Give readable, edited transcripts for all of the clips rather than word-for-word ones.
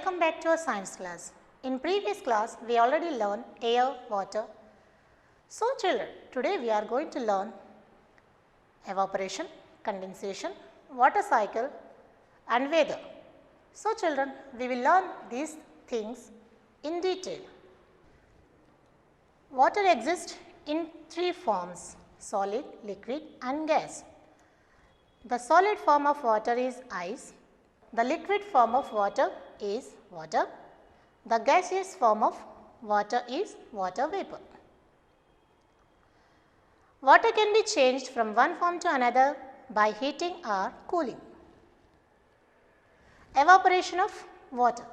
welcome back to our science class. In previous class, we already learned air, water. So children, today we are going to learn evaporation, condensation, water cycle and weather. So children, we will learn these things in detail. Water exists in three forms: solid, liquid and gas. The solid form of water is ice. The liquid form of water is water. The gaseous form of water is water vapor. Water can be changed from one form to another by heating or cooling. Evaporation of water.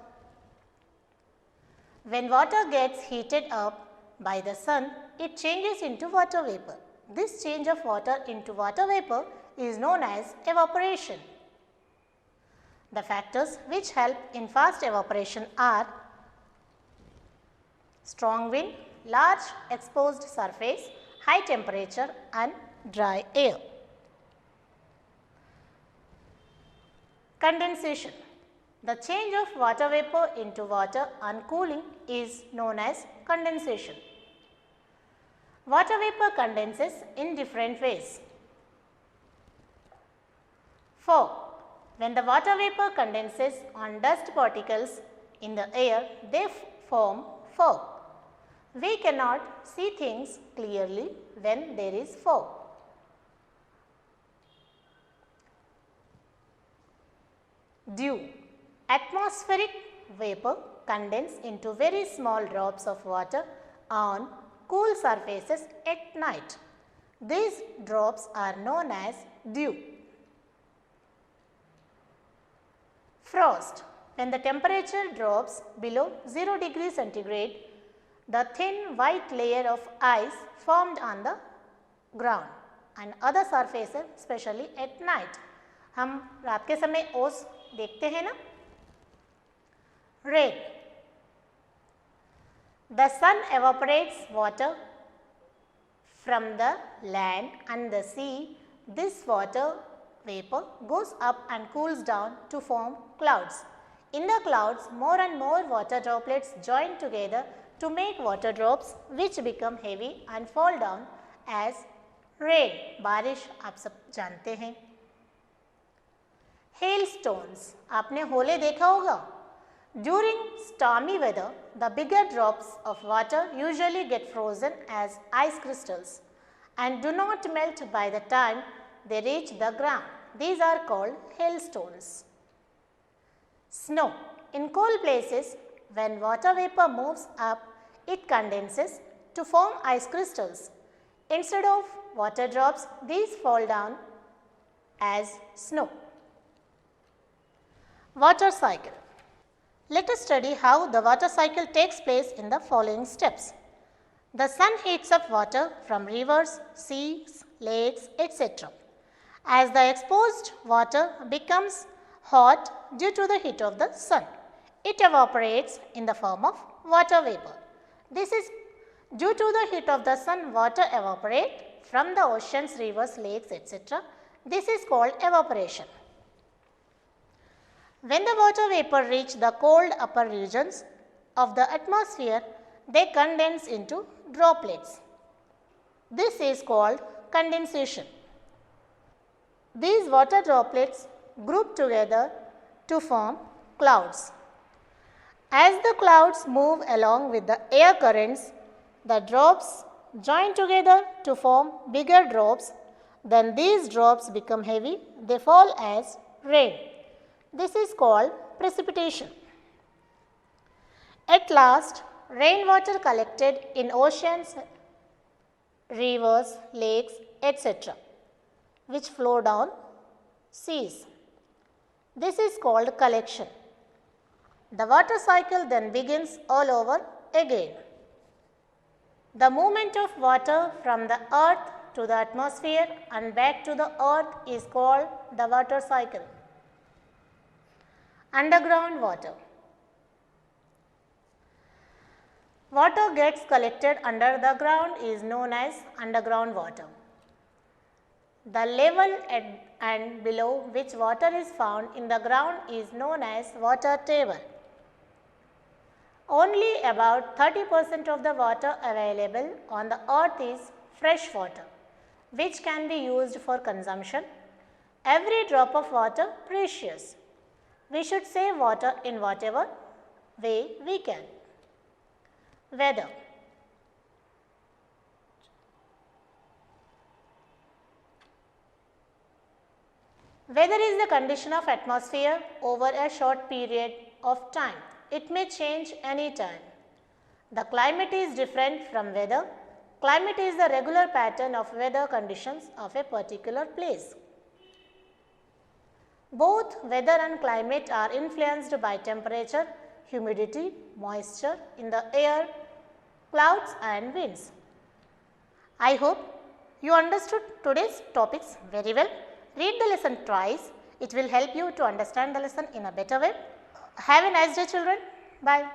When water gets heated up by the sun, it changes into water vapor. This change of water into water vapor is known as evaporation. The factors which help in fast evaporation are strong wind, large exposed surface, high temperature and dry air. Condensation. The change of water vapor into water on cooling is known as condensation. Water vapor condenses in different ways. Fog. When the water vapor condenses on dust particles in the air, they form fog. We cannot see things clearly when there is fog. Dew. Atmospheric vapor condenses into very small drops of water on cool surfaces at night. These drops are known as dew. Frost. When the temperature drops below 0 degree centigrade, the thin white layer of ice formed on the ground and other surfaces, especially at night. हम रात के समय ओस देखते हैं ना. Rain. The sun evaporates water from the land and the sea. This water vapor goes up and cools down to form clouds. In the clouds, more and more water droplets join together to make water drops which become heavy and fall down as rain. बारिश आप सब जानते हैं. Hailstones. आपने होले देखा होगा. During stormy weather, the bigger drops of water usually get frozen as ice crystals and do not melt by the time they reach the ground. These are called hailstones. Snow. In cold places, when water vapor moves up, it condenses to form ice crystals. Instead of water drops, these fall down as snow. Water cycle. Let us study how the water cycle takes place in the following steps. The sun heats up water from rivers, seas, lakes, etc. As the exposed water becomes hot due to the heat of the sun, it evaporates in the form of water vapor. This is due to the heat of the sun, water evaporates from the oceans, rivers, lakes, etc. This is called evaporation. When the water vapor reach the cold upper regions of the atmosphere, they condense into droplets. This is called condensation. These water droplets group together to form clouds. As the clouds move along with the air currents, the drops join together to form bigger drops. Then these drops become heavy. They fall as rain. This is called precipitation. At last, rainwater collected in oceans, rivers, lakes, etc., which flow down seas. This is called collection. The water cycle then begins all over again. The movement of water from the earth to the atmosphere and back to the earth is called the water cycle. Underground water. Water gets collected under the ground is known as underground water. The level and below which water is found in the ground is known as water table. Only about 30% of the water available on the earth is fresh water, which can be used for consumption. Every drop of water precious. We should save water in whatever way we can. Weather. Weather is the condition of atmosphere over a short period of time. It may change any time. The climate is different from weather. Climate is the regular pattern of weather conditions of a particular place. Both weather and climate are influenced by temperature, humidity, moisture in the air, clouds and winds. I hope you understood today's topics very well. Read the lesson twice. It will help you to understand the lesson in a better way. Have a nice day, children. Bye.